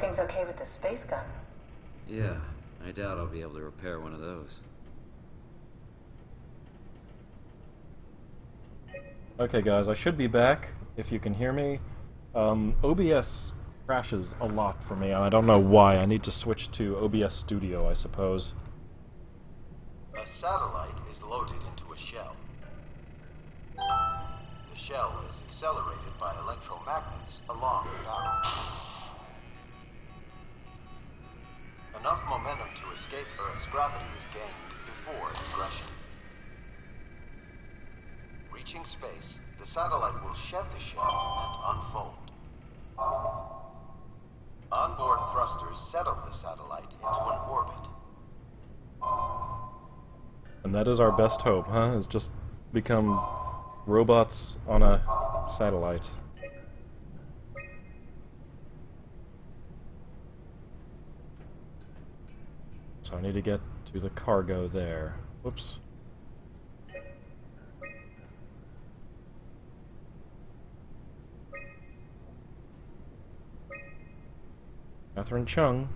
everything's okay with the space gun. Yeah, I doubt I'll be able to repair one of those. Okay guys, I should be back, if you can hear me. OBS crashes a lot for me, and I don't know why. I need to switch to OBS Studio, I suppose. A satellite is loaded into a shell. The shell is accelerated by electromagnets along the barrel. Enough momentum to escape Earth's gravity is gained before regression. Reaching space, the satellite will shed the shell and unfold. Onboard thrusters settle the satellite into an orbit. And that is our best hope, huh? Is just become robots on a satellite. So I need to get to the cargo there. Whoops. Catherine Chung.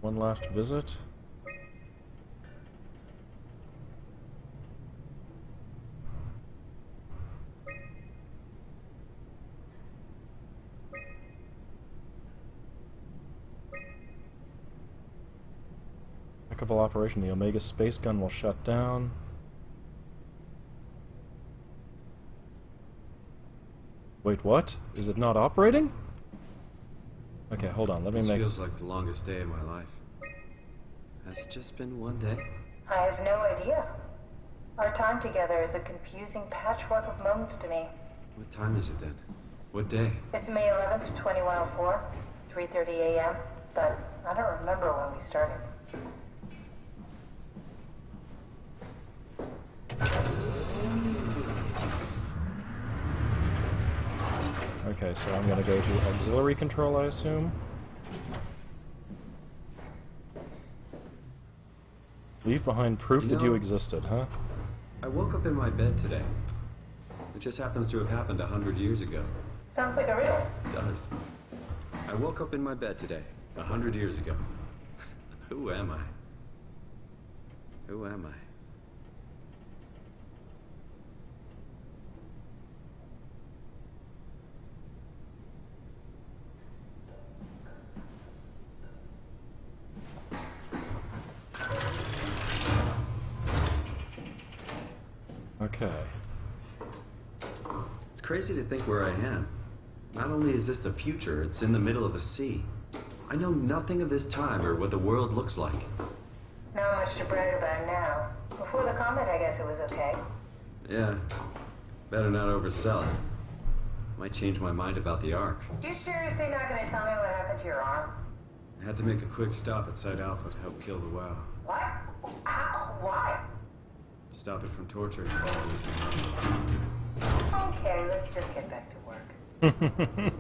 One last visit. Backable operation. The Omega space gun will shut down. Wait, what? Is it not operating? Okay, hold on, let me This make... feels like the longest day of my life. Has it just been one day? I have no idea. Our time together is a confusing patchwork of moments to me. What time is it then? What day? It's May 11th, 2104, 3:30 a.m., but I don't remember when we started. Okay, so I'm gonna go to auxiliary control, I assume. Leave behind proof that you existed, huh? I woke up in my bed today. It just happens to have happened 100 years ago. Sounds like a riddle. It does. I woke up in my bed today, 100 years ago. Who am I? Who am I? Okay. It's crazy to think where I am. Not only is this the future, it's in the middle of the sea. I know nothing of this time or what the world looks like. Not much to brag about now. Before the comet, I guess it was okay. Yeah, better not oversell it. Might change my mind about the Ark. You seriously not gonna tell me what happened to your arm? I had to make a quick stop at Site Alpha to help kill the WoW. What? How? Why? Stop it from torturing me. Okay, let's just get back to work.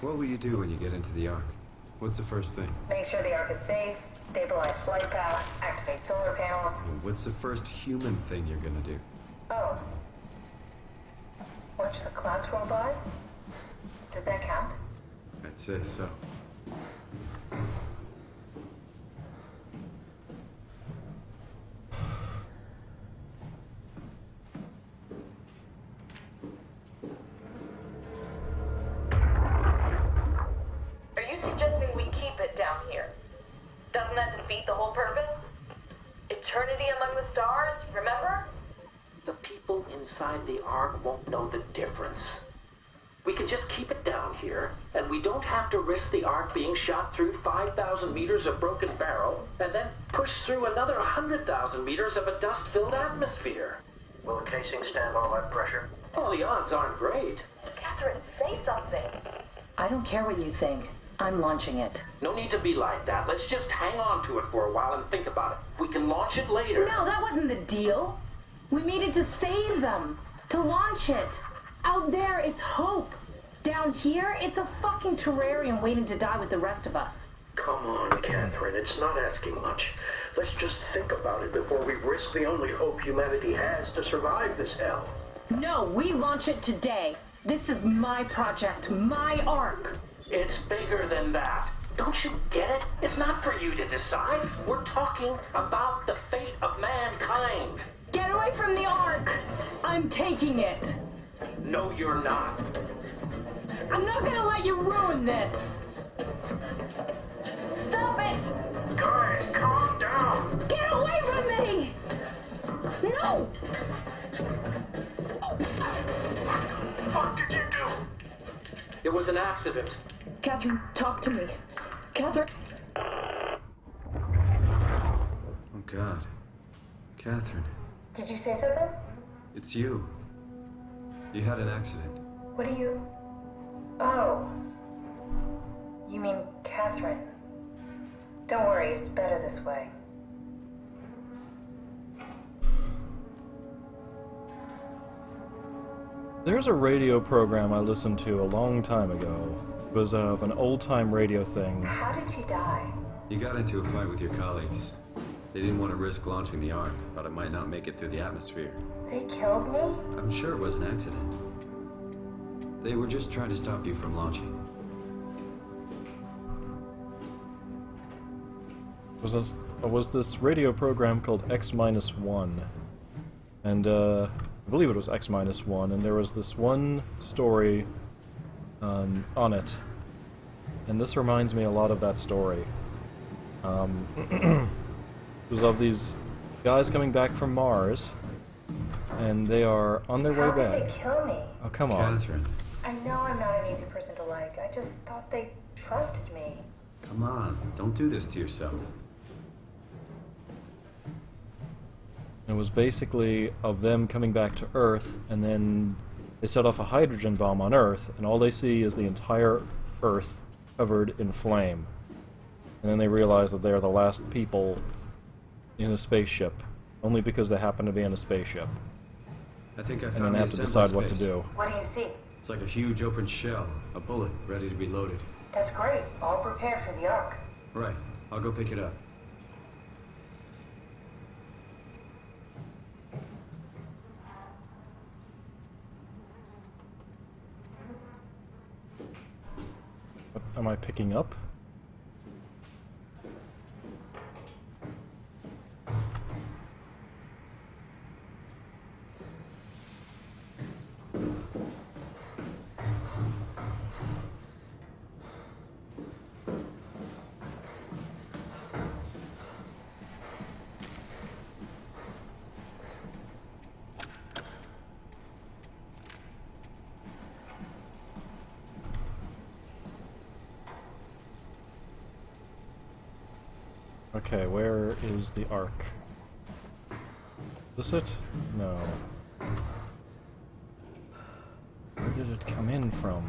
What will you do when you get into the Ark? What's the first thing? Make sure the Ark is safe, stabilize flight path, activate solar panels. What's the first human thing you're gonna do? Oh. Watch the clouds roll by? Does that count? I'd say so. Doesn't that defeat the whole purpose? Eternity among the stars, remember? The people inside the Ark won't know the difference. We can just keep it down here, and we don't have to risk the Ark being shot through 5,000 meters of broken barrel, and then push through another 100,000 meters of a dust-filled atmosphere. Will the casing stand all that pressure? Well, the odds aren't great. Catherine, say something. I don't care what you think. I'm launching it. No need to be like that. Let's just hang on to it for a while and think about it. We can launch it later. No, that wasn't the deal. We needed to save them. To launch it. Out there, it's hope. Down here, it's a fucking terrarium waiting to die with the rest of us. Come on, Catherine. It's not asking much. Let's just think about it before we risk the only hope humanity has to survive this hell. No, we launch it today. This is my project, my ark. It's bigger than that. Don't you get it? It's not for you to decide. We're talking about the fate of mankind. Get away from the ark! I'm taking it. No, you're not. I'm not gonna let you ruin this. Stop it! Guys, calm down! Get away from me! No! What the fuck did you do? It was an accident. Catherine, talk to me. Catherine. Oh, God. Catherine, Did you say something? it's you. You had an accident. What do you... Oh. You mean Catherine. Don't worry, it's better this way. There's a radio program I listened to a long time ago. It was of an old-time radio thing. How did she die? You got into a fight with your colleagues. They didn't want to risk launching the Ark. Thought it might not make it through the atmosphere. They killed me? I'm sure it was an accident. They were just trying to stop you from launching. Was this radio program called X-1, and I believe it was X-1, and there was this one story on it, and this reminds me a lot of that story. It was of these guys coming back from Mars, and they are on their way How back. did they kill me? Oh, come on. Catherine, I know I'm not an easy person to like. I just thought they trusted me. come on. Don't do this to yourself. It was basically of them coming back to Earth, and then they set off a hydrogen bomb on Earth, and all they see is the entire Earth covered in flame. And then they realize that they are the last people in a spaceship, only because they happen to be in a spaceship. I think I And found then the have to assembly decide what to space. do. What do you see? It's like a huge open shell, a bullet ready to be loaded. That's great. All prepared for the Ark. Right. I'll go pick it up. What am I picking up? Okay, where is the Ark? Is this it? No. Where did it come in from?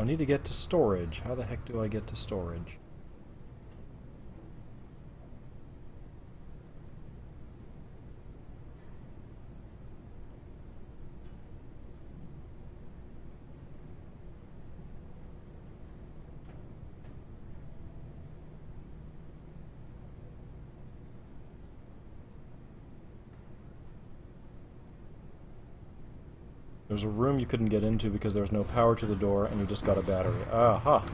need to get to storage. How the heck do I get to storage? There's a room you couldn't get into because there was no power to the door and you just got a battery. Aha!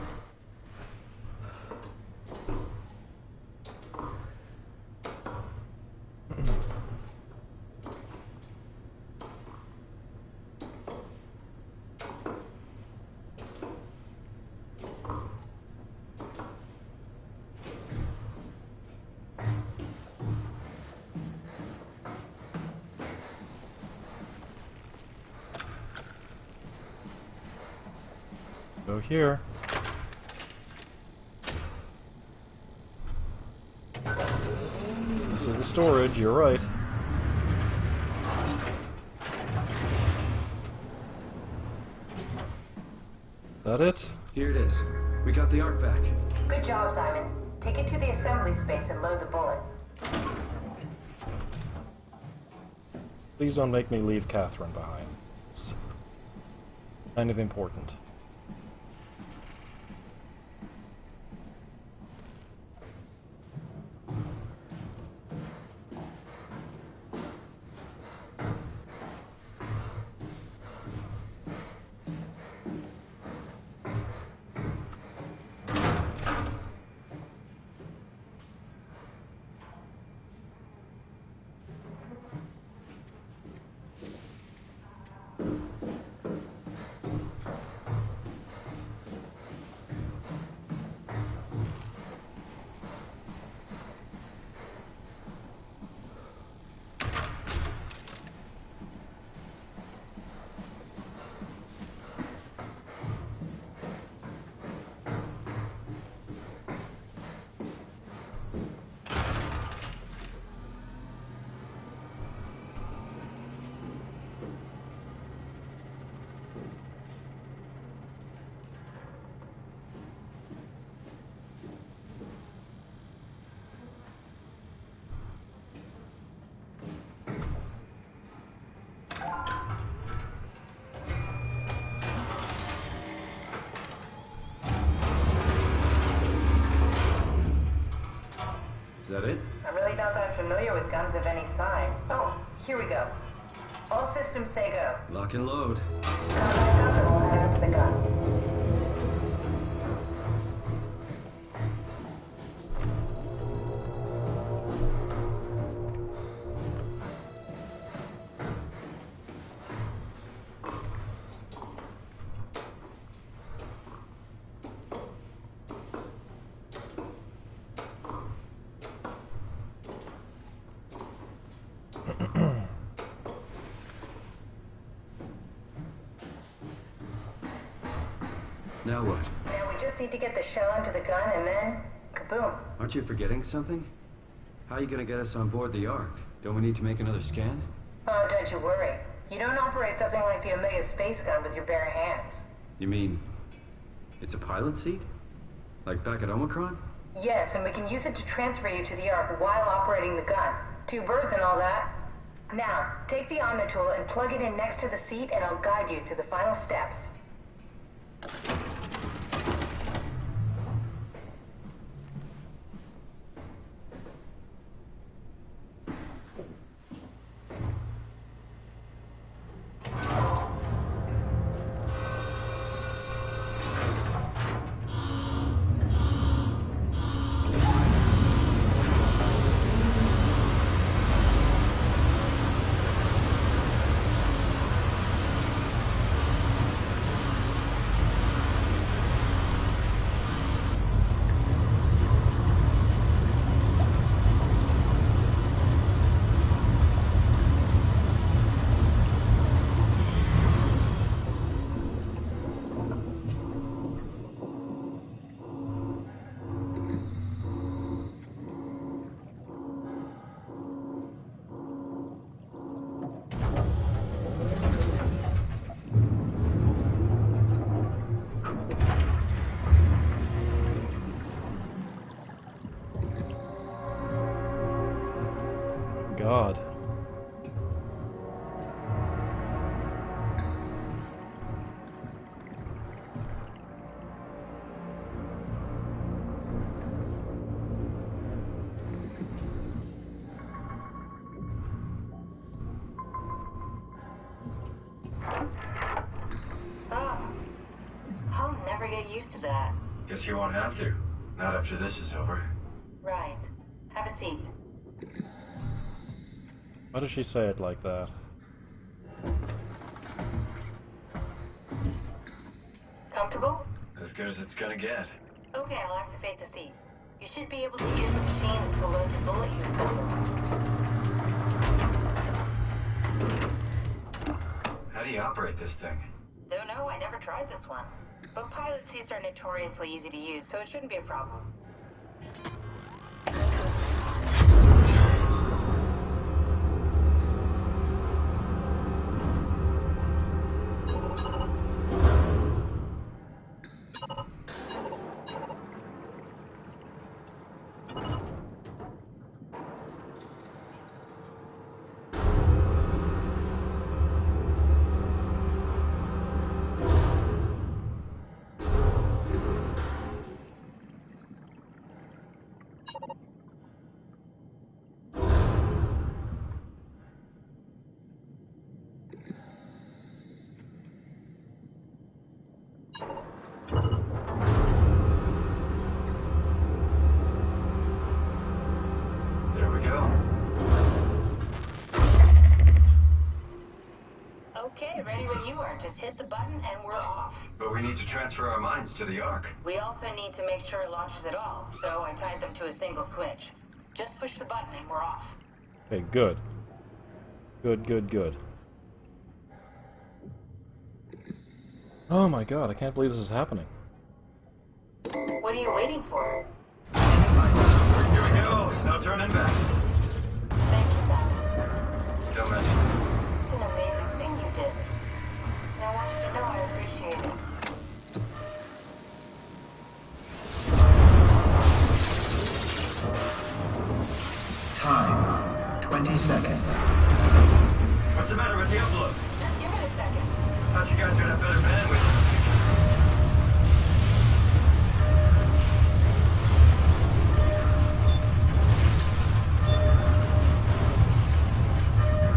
Go here. This is the storage, you're right. That it? Here it is. We got the Ark back. Good job, Simon. Take it to the assembly space and load the bullet. Please don't make me leave Catherine behind. It's kind of important. Is that it? I'm really not that familiar with guns of any size. Oh, here we go. All systems say go. Lock and load. Come back up and we'll head out to the gun. Now what? Now we just need to get the shell into the gun and then, kaboom. Aren't you forgetting something? How are you gonna get us on board the Ark? Don't we need to make another scan? Oh, don't you worry. You don't operate something like the Omega space gun with your bare hands. You mean it's a pilot seat? Like back at Omicron? Yes, and we can use it to transfer you to the Ark while operating the gun. 2 birds and all that. Now, take the Omnitool and plug it in next to the seat and I'll guide you through the final steps. God. Oh, I'll never get used to that. Guess you won't have to. Not after this is over. Right. Have a seat. Why does she say it like that? Comfortable? As good as it's gonna get. Okay, I'll activate the seat. You should be able to use the machines to load the bullet you assembled. How do you operate this thing? Don't know, I never tried this one. But pilot seats are notoriously easy to use, so it shouldn't be a problem. There we go. Okay, ready when you are. Just hit the button and we're off. But we need to transfer our minds to the Ark. We also need to make sure it launches at all, so I tied them to a single switch. Just push the button and we're off. Okay, good. Good, good, good. Oh my god, I can't believe this is happening. What are you waiting for? Here we go. No turning back. Thank you, Simon. Don't mention it. It's an amazing thing you did. And I want you to know I appreciate it. Time, 20 seconds. What's the matter with the upload? Just give it a second. Thought you guys would have better bandwidth.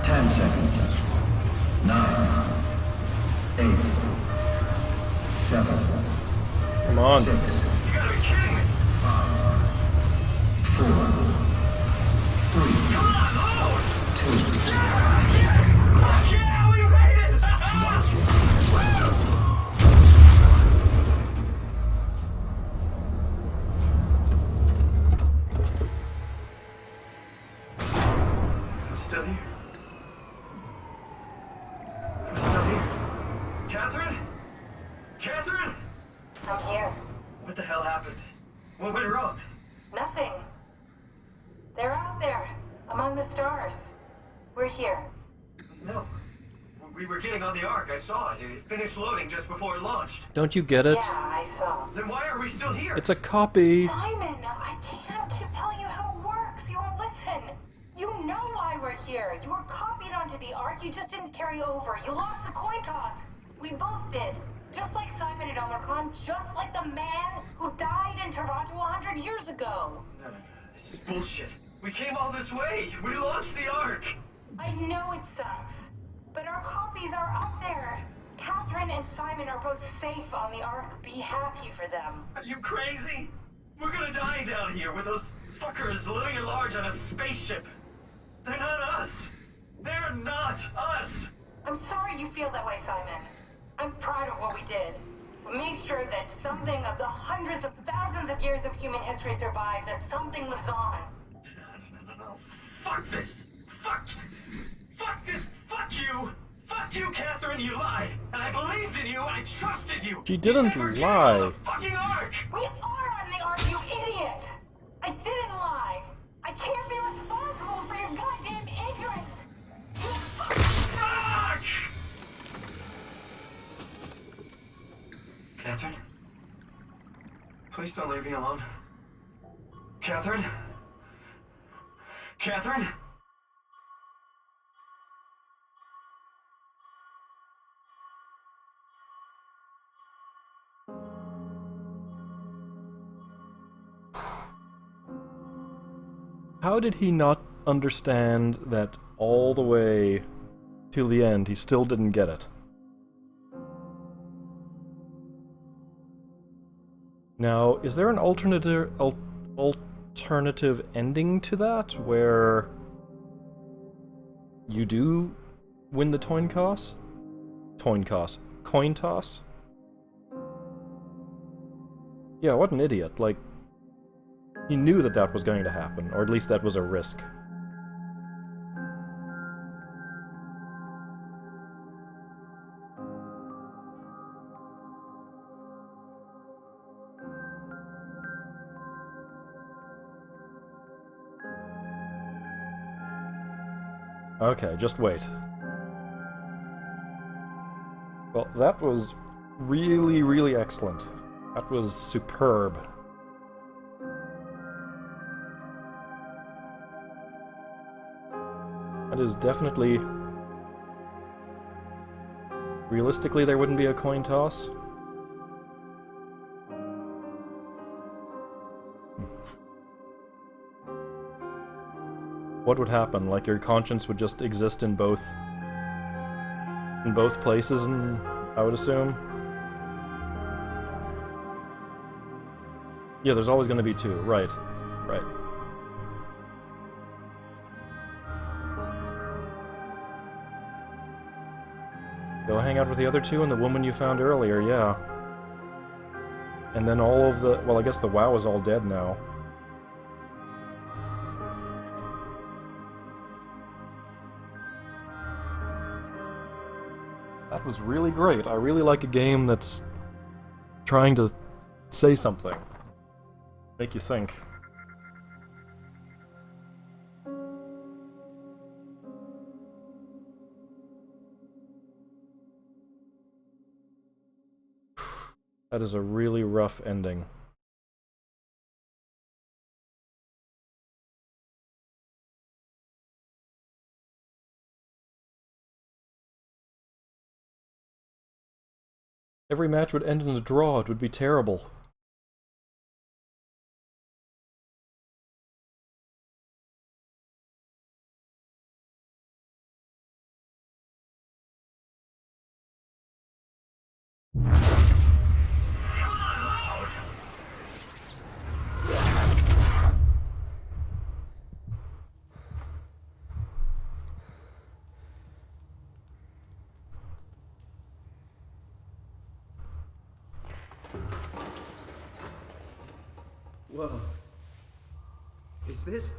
10 seconds. 9, 8, 7, Come on. 6, You gotta be kidding me. 5, 4, 3, Come on, load! 2, Yes! Fuck yeah, we made it! I'm still here. I'm still here. Catherine? Catherine? I'm here. What the hell happened? What went wrong? Nothing. They're out there, among the stars. We're here. No. We were getting on the Ark. I saw it. It finished loading just before it launched. Don't you get it? Yeah, I saw. Then why are we still here? It's a copy. Simon, I can't tell you how it works. You won't listen. You know why we're here. You were copied onto the Ark. You just didn't carry over. You lost the coin toss. We both did. Just like Simon and Omicron, just like the man who died in Toronto 100 years ago. No. This is bullshit. We came all this way. We launched the Ark. I know it sucks, but our copies are up there. Catherine and Simon are both safe on the Ark. Be happy for them. Are you crazy? We're gonna die down here with those fuckers living at large on a spaceship. They're not us. They're not us. I'm sorry you feel that way, Simon. I'm proud of what we did. We made sure that something of the hundreds of thousands of years of human history survives, that something lives on. No. Fuck this. Fuck this. Fuck you. Fuck you, Catherine. You lied. And I believed in you. I trusted you. She didn't You said we're getting on lie. the fucking Ark. We are on the Ark, you idiot! I didn't lie. I can't be responsible for your goddamn ignorance. You Fuck! Catherine? Please don't leave me alone. Catherine? Catherine? How did he not understand that all the way till the end he still didn't get it? Now, is there an alternative ending to that, where you do win the coin toss? Coin toss? Yeah, what an idiot. Like, he knew that that was going to happen, or at least that was a risk. Okay, just wait. Well, that was really, really excellent. That was superb. That is definitely... Realistically, there wouldn't be a coin toss. What would happen? Like, your conscience would just exist in both places, and I would assume? Yeah, there's always going to be two. Right. Right. Go hang out with the other two and the woman you found earlier, yeah. And then all of the... Well, I guess the WoW is all dead now. That was really great. I really like a game that's trying to say something. Make you think. That is a really rough ending. Every match would end in a draw. It would be terrible. Whoa. Is this...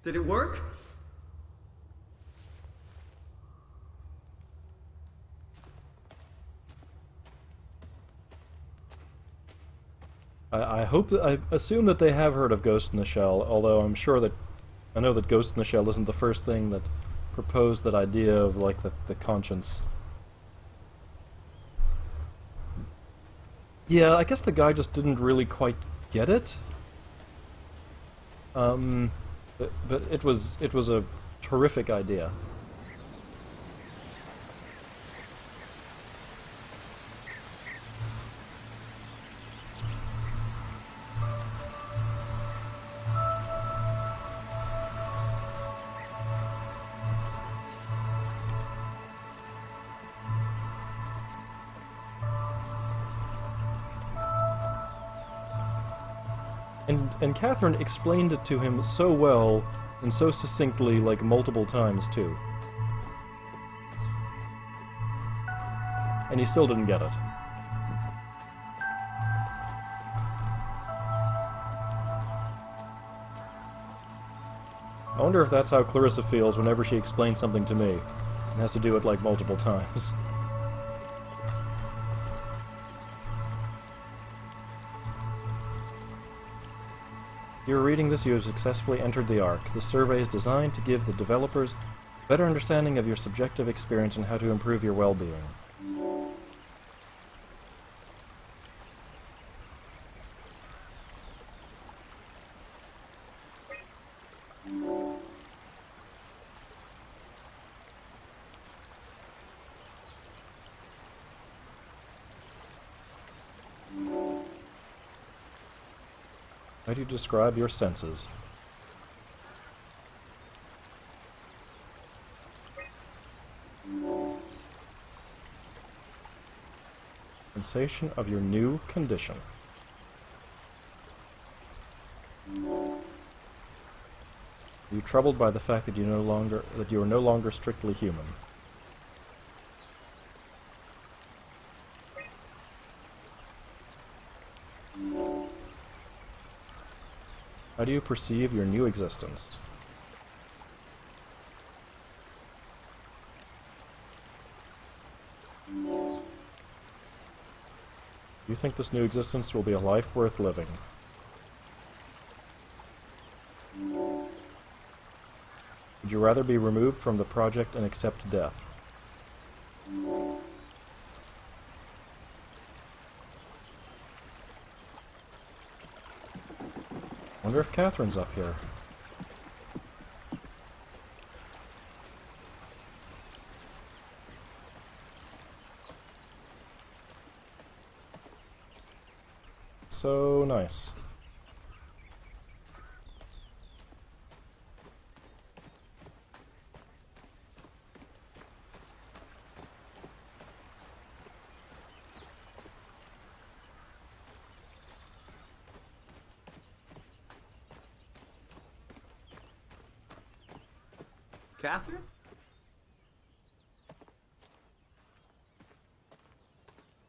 Did it work? I hope that... I assume that they have heard of Ghost in the Shell, although I'm sure that... I know that Ghost in the Shell isn't the first thing that proposed that idea of, like, the conscience. Yeah, I guess the guy just didn't really quite get it. But it was a terrific idea. And Catherine explained it to him so well and so succinctly, like, multiple times, too. And he still didn't get it. I wonder if that's how Clarissa feels whenever she explains something to me, and has to do it, like, multiple times. If you are reading this, you have successfully entered the Ark. This survey is designed to give the developers a better understanding of your subjective experience and how to improve your well-being. How do you describe your senses? sensation of your new condition. Are you troubled by the fact that you are no longer strictly human? How do you perceive your new existence? Do you think this new existence will be a life worth living? Would you rather be removed from the project and accept death? Wonder if Catherine's up here. So nice. Catherine?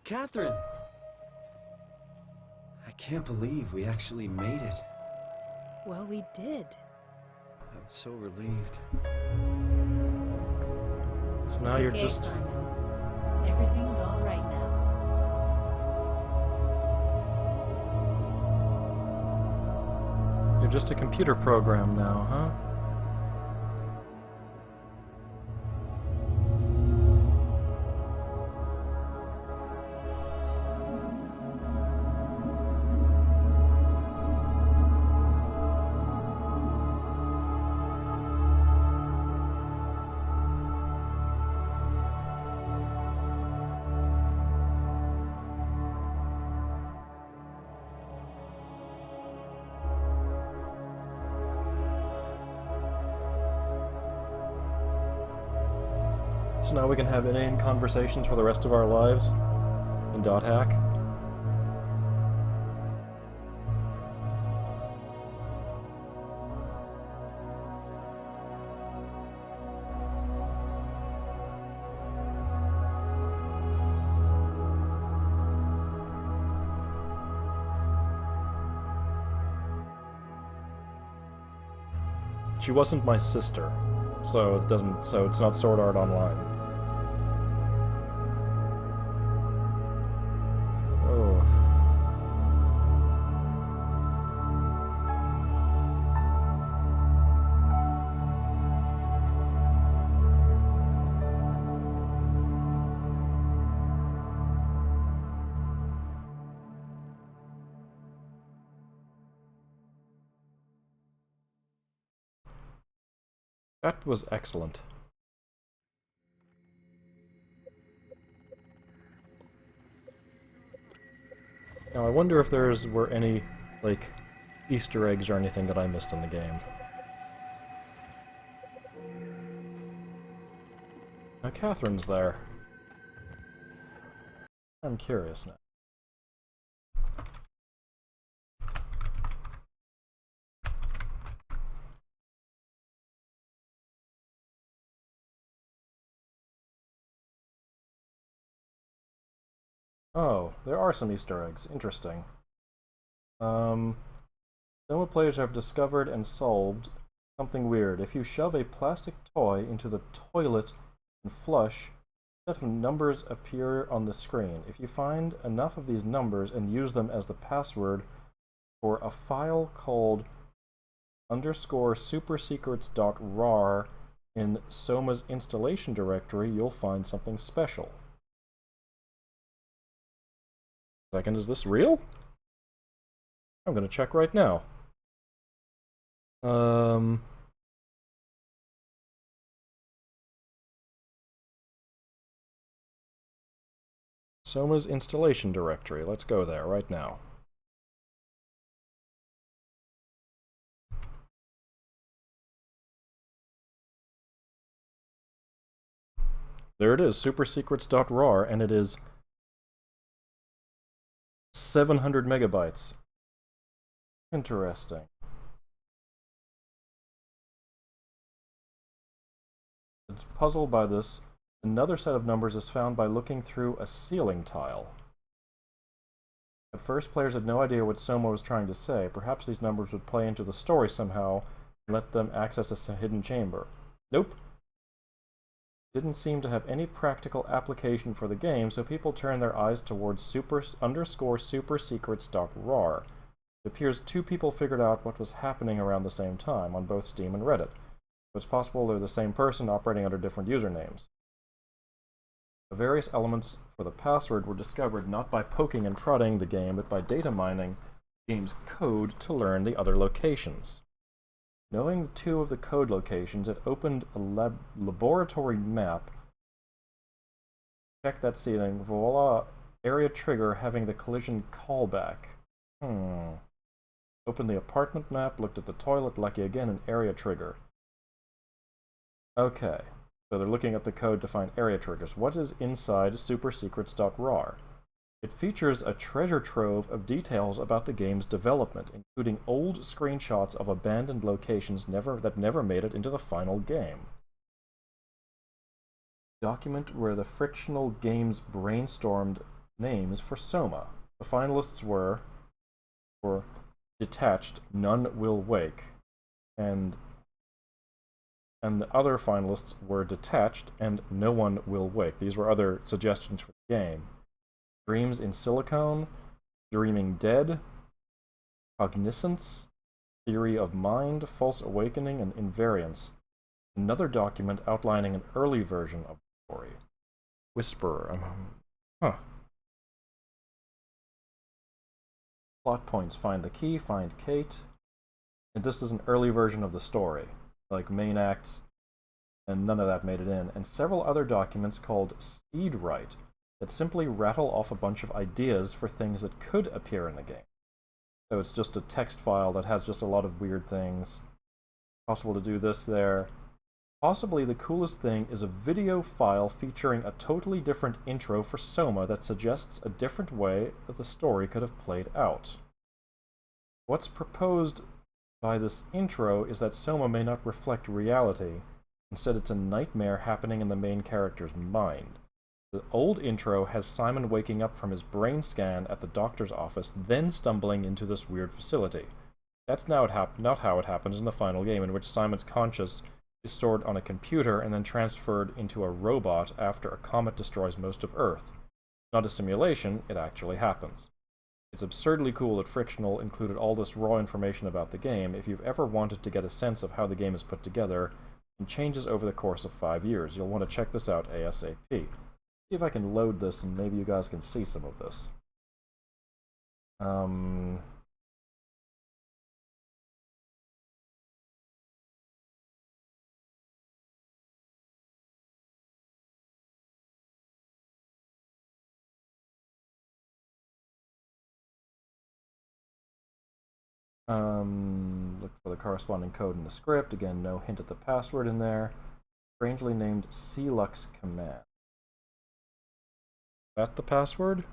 Catherine! I can't believe we actually made it. Well, we did. I'm so relieved. So now It's you're okay, just... Simon. Everything's all right now. You're just a computer program now, huh? So now we can have inane conversations for the rest of our lives in .hack. She wasn't my sister, so it's not Sword Art Online. That was excellent. Now I wonder if were any, like, Easter eggs or anything that I missed in the game. Now Catherine's there. I'm curious now. Oh, there are some Easter eggs. Interesting. SOMA players have discovered and solved something weird. If you shove a plastic toy into the toilet and flush, a set of numbers appear on the screen. If you find enough of these numbers and use them as the password for a file called _supersecrets.rar in SOMA's installation directory, you'll find something special. Second, is this real? I'm gonna check right now. SOMA's installation directory. Let's go there right now. There it is, supersecrets.rar, and it is 700 megabytes. Interesting. Puzzled by this, another set of numbers is found by looking through a ceiling tile. At first, players had no idea what SOMA was trying to say. Perhaps these numbers would play into the story somehow and let them access a hidden chamber. Nope. Didn't seem to have any practical application for the game, so people turned their eyes towards super_supersecrets.rar. It appears two people figured out what was happening around the same time on both Steam and Reddit. It's possible they're the same person operating under different usernames. The various elements for the password were discovered not by poking and prodding the game, but by data mining the game's code to learn the other locations. Knowing two of the code locations, it opened a laboratory map. Check that ceiling. Voila! Area trigger having the collision callback. Opened the apartment map, looked at the toilet, lucky again, an area trigger. Okay, so they're looking at the code to find area triggers. What is inside supersecrets.rar? It features a treasure trove of details about the game's development, including old screenshots of abandoned locations that never made it into the final game. Document where the frictional games brainstormed names for SOMA. The finalists were Detached, None Will Wake, and the other finalists were Detached and No One Will Wake. These were other suggestions for the game. Dreams in Silicone, Dreaming Dead, Cognizance, Theory of Mind, False Awakening, and Invariance. Another document outlining an early version of the story. Whisperer. Plot points. Find the key, find Kate. And this is an early version of the story. Like main acts, and none of that made it in. And several other documents called Speedwrite that simply rattle off a bunch of ideas for things that could appear in the game. So it's just a text file that has just a lot of weird things. Possible to do this there. Possibly the coolest thing is a video file featuring a totally different intro for SOMA that suggests a different way that the story could have played out. What's proposed by this intro is that SOMA may not reflect reality. Instead, it's a nightmare happening in the main character's mind. The old intro has Simon waking up from his brain scan at the doctor's office, then stumbling into this weird facility. That's not how it happens in the final game, in which Simon's conscious is stored on a computer and then transferred into a robot after a comet destroys most of Earth. Not a simulation, it actually happens. It's absurdly cool that Frictional included all this raw information about the game. If you've ever wanted to get a sense of how the game is put together and changes over the course of 5 years, you'll want to check this out ASAP. See if I can load this and maybe you guys can see some of this. Look for the corresponding code in the script. Again, no hint at the password in there. Strangely named CLux command. Is that the password?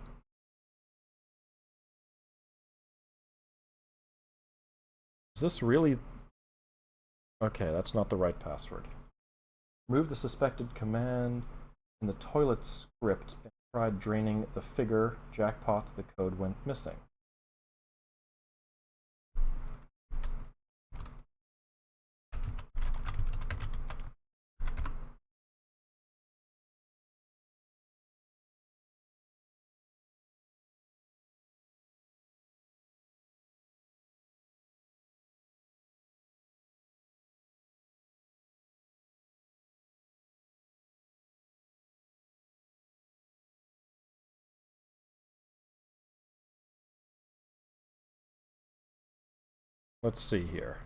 Is this really... Okay, that's not the right password. Remove the suspected command in the toilet script and tried draining the figure. Jackpot, the code went missing. Let's see here.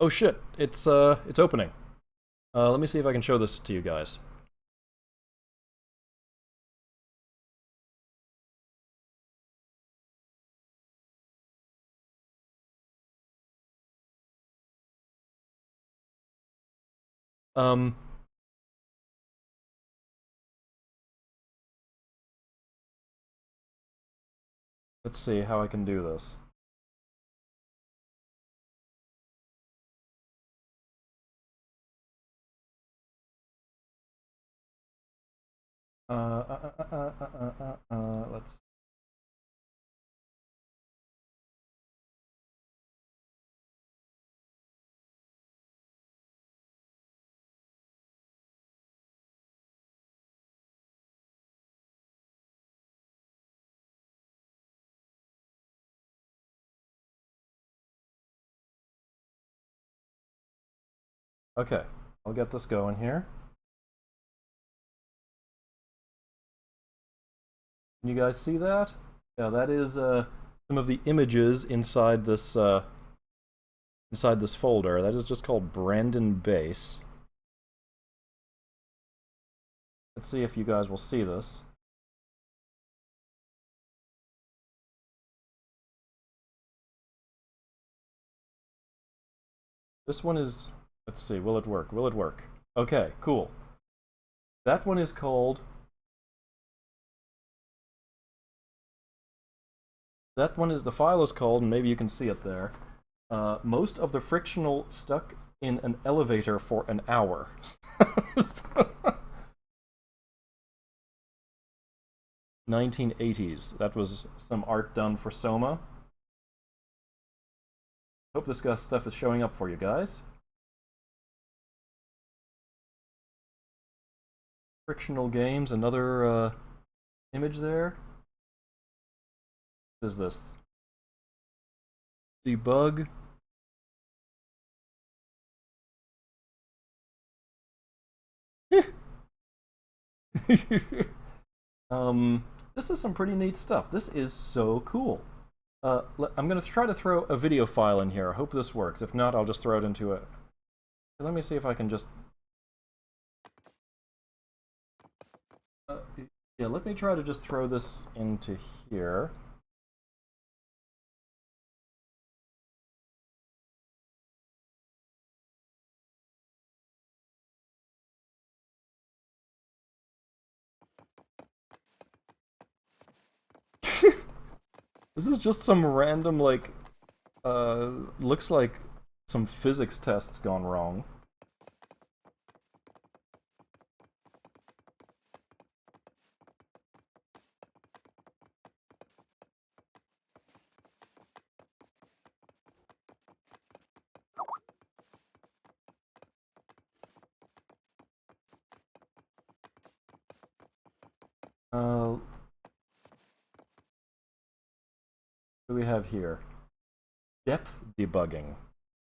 Oh shit, it's opening. Let me see if I can show this to you guys. Let's see how I can do this. Let's. Okay, I'll get this going here. Can you guys see that? Yeah, that is some of the images inside this folder. That is just called Brandon Base. Let's see if you guys will see this. This one is, let's see, will it work? Will it work? Okay, cool. That one is called, the file is called, and maybe you can see it there, most of the frictional stuck in an elevator for an hour. 1980s. That was some art done for SOMA. Hope this stuff is showing up for you guys. Frictional games, another image there. What is this? Debug. This is some pretty neat stuff. This is so cool. I'm going to try to throw a video file in here. I hope this works. If not, I'll just throw it into it. Let me see if I can just... yeah, let me try to just throw this into here. This is just some random, like, looks like some physics tests gone wrong. What do we have here? Depth debugging.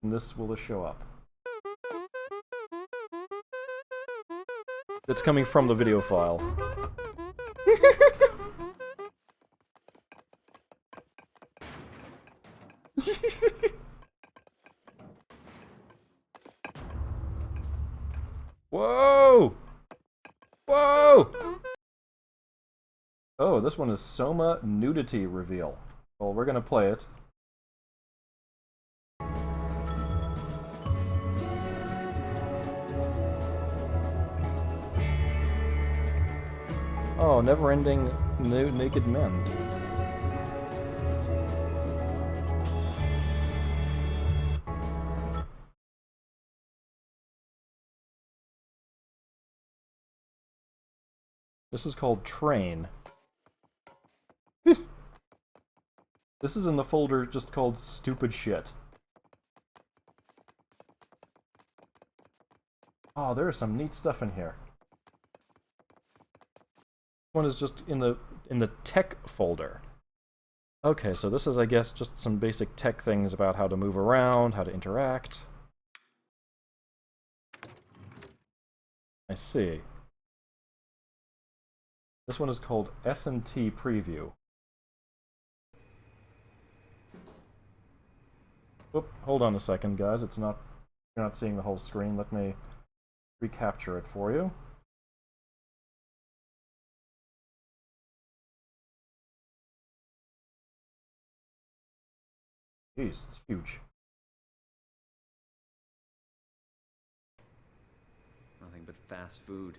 And this will show up. It's coming from the video file. Whoa! Whoa! Oh, this one is SOMA nudity reveal. Well, we're gonna play it. Oh, never-ending naked men. This is called Train. This is in the folder just called Stupid Shit. Oh, there's some neat stuff in here. One is just in the tech folder. Okay, so this is, I guess, just some basic tech things about how to move around, how to interact. I see. This one is called S&T Preview. Oop, hold on a second, guys. It's not, you're not seeing the whole screen. Let me recapture it for you. Jeez, it's huge. Nothing but fast food.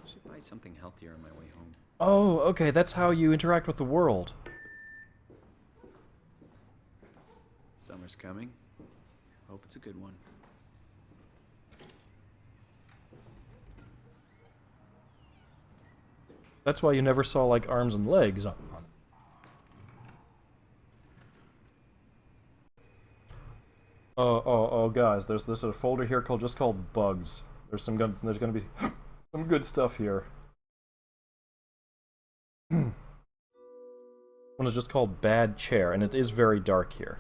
Should buy something healthier on my way home. Oh, okay, that's how you interact with the world. Summer's coming. Hope it's a good one. That's why you never saw, like, arms and legs on it. Oh, guys, there's this a folder here just called bugs. There's gonna be some good stuff here. One is just called Bad Chair, and it is very dark here.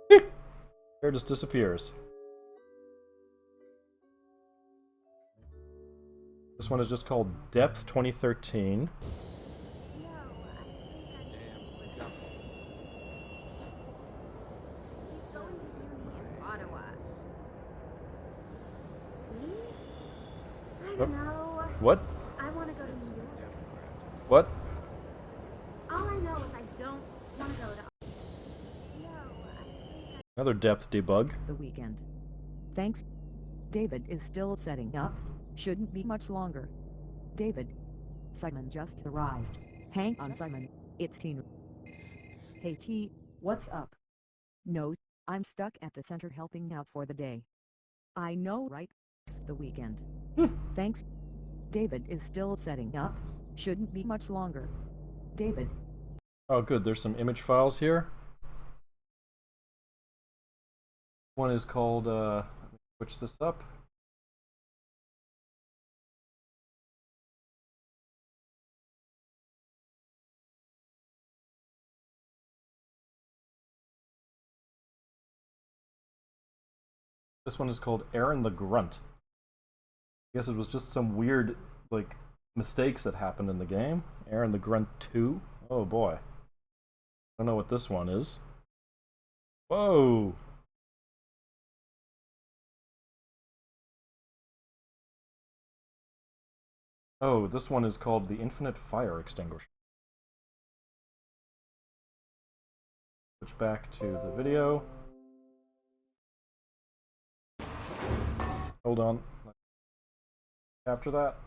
Chair just disappears. This one is just called Depth 2013. I don't know. What? I want to go to New York. What? All I know is I don't want to go to... Another depth debug. The weekend. Thanks. David is still setting up. Shouldn't be much longer. David. Simon just arrived. Hang on, Simon. It's Tina. Hey T, what's up? No, I'm stuck at the center helping out for the day. I know, right? The weekend. Thanks. David is still setting up. Shouldn't be much longer. David. Oh good, there's some image files here. One is called, let me switch this up. This one is called Aaron the Grunt. I guess it was just some weird, like, mistakes that happened in the game. Aaron the Grunt 2. Oh boy. I don't know what this one is. Whoa! Oh, this one is called the Infinite Fire Extinguisher. Switch back to the video. Hold on. Capture that.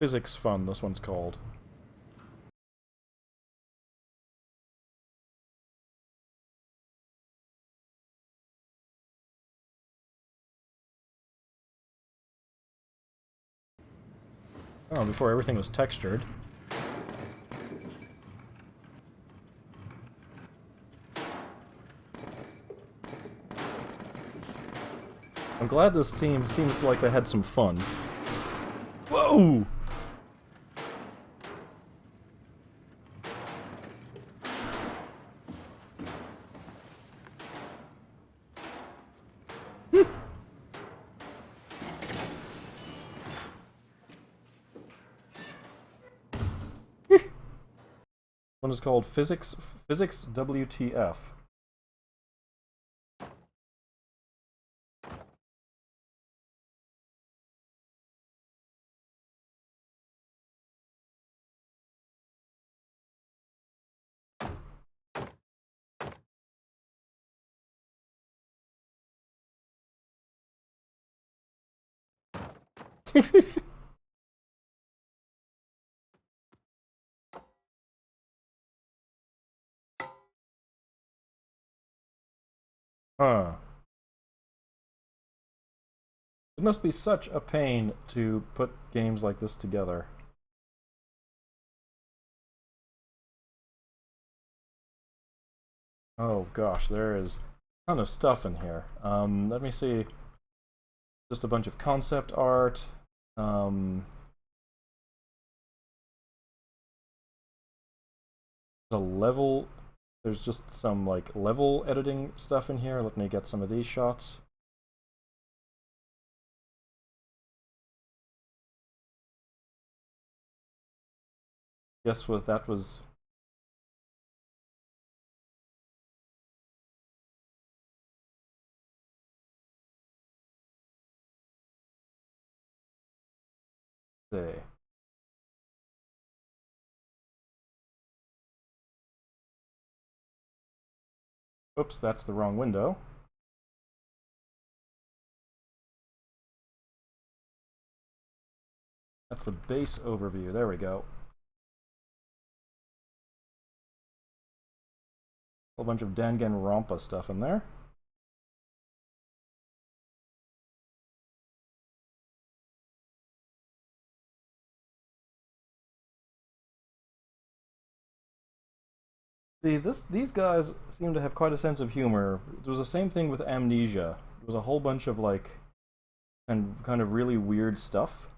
Physics fun, this one's called. Oh, before everything was textured. I'm glad this team seems like they had some fun. Whoa! One is called Physics WTF. Huh. It must be such a pain to put games like this together. Oh gosh, there is a ton of stuff in here. Let me see. Just a bunch of concept art. A level. There's just some like level editing stuff in here. Let me get some of these shots. Guess what that was. see. Oops, that's the wrong window. That's the base overview. There we go. Whole bunch of Danganronpa stuff in there. See, these guys seem to have quite a sense of humor. It was the same thing with Amnesia. It was a whole bunch of, like, kind of really weird stuff.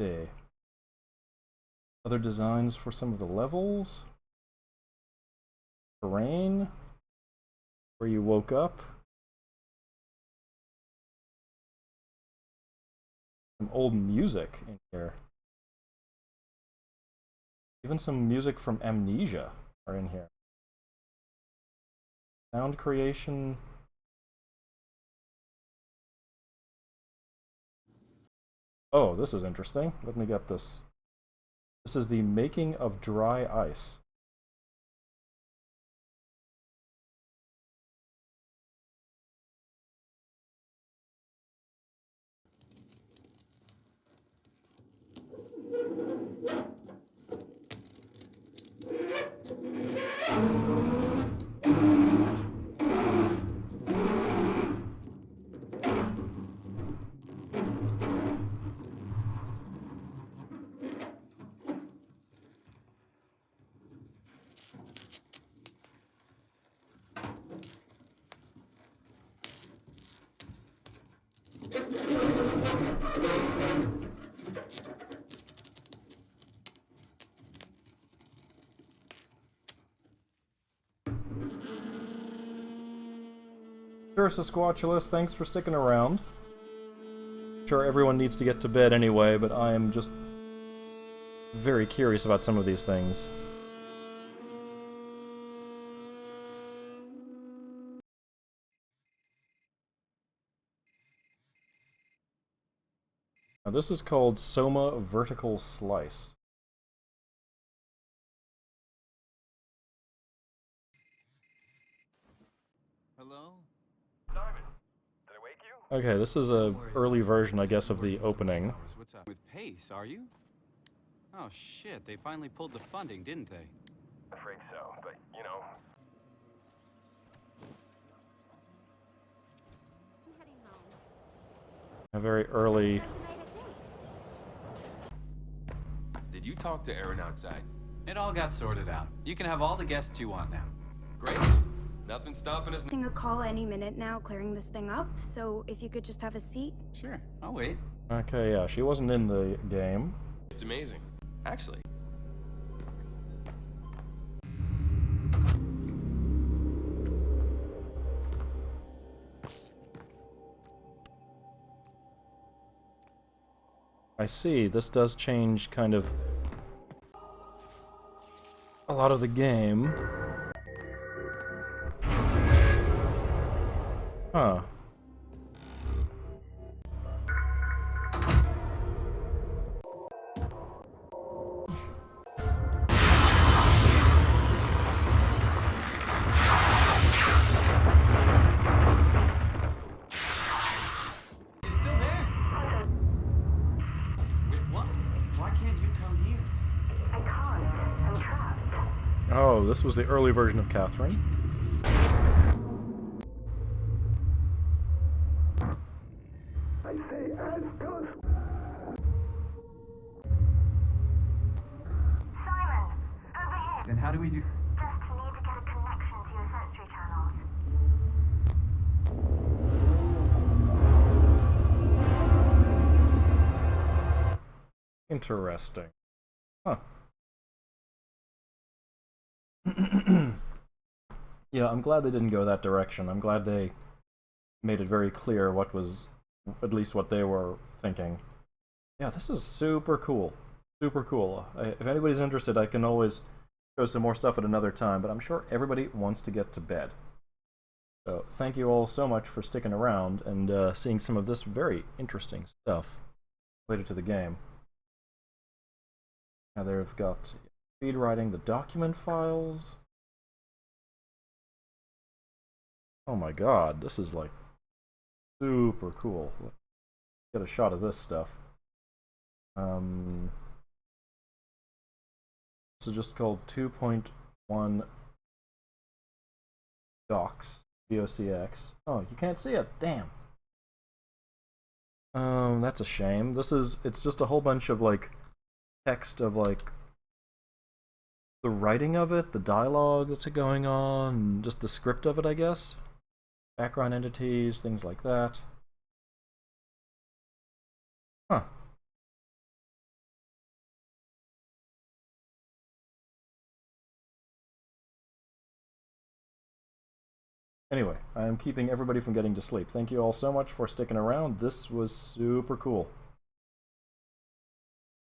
See. Other designs for some of the levels. Terrain. Where you woke up. Some old music in here. Even some music from Amnesia are in here. Sound creation. Oh, this is interesting. Let me get this. This is the making of dry ice. Sure, Sasquatchulus, thanks for sticking around. Sure, everyone needs to get to bed anyway, but I am just very curious about some of these things. Now, this is called SOMA Vertical Slice. Hello? Simon, did I wake you? Okay, this is a early version, I guess, of the opening. What's up? With Pace, are you? Oh shit, they finally pulled the funding, didn't they? Afraid so, but you know. I'm heading home. A very early... Did you talk to Aaron outside? It all got sorted out. You can have all the guests you want now. Great. Nothing stopping us. Getting a call any minute now, clearing this thing up, so if you could just have a seat. Sure, I'll wait. Okay, yeah, she wasn't in the game. It's amazing. Actually. I see, this does change kind of a lot of the game. Huh. You still there? Wait, what? Why can't you come here? I can't. I'm trapped. Oh, this was the early version of Catherine. I say, as goes. Simon, over here. Then how do we do? Just need to get a connection to your sensory channels. Interesting. Huh. Yeah, I'm glad they didn't go that direction. I'm glad they made it very clear what was, at least what they were thinking. Yeah, this is super cool. Super cool. If anybody's interested, I can always show some more stuff at another time, but I'm sure everybody wants to get to bed. So thank you all so much for sticking around and seeing some of this very interesting stuff related to the game. Now they've got speed writing the document files. Oh my god, this is like super cool. Let's get a shot of this stuff. This is just called 2.1 docs, DOCX. Oh, you can't see it. Damn. That's a shame. It's just a whole bunch of like text of like the writing of it, the dialogue that's going on, and just the script of it, I guess. Background entities, things like that. Huh. Anyway, I am keeping everybody from getting to sleep. Thank you all so much for sticking around. This was super cool.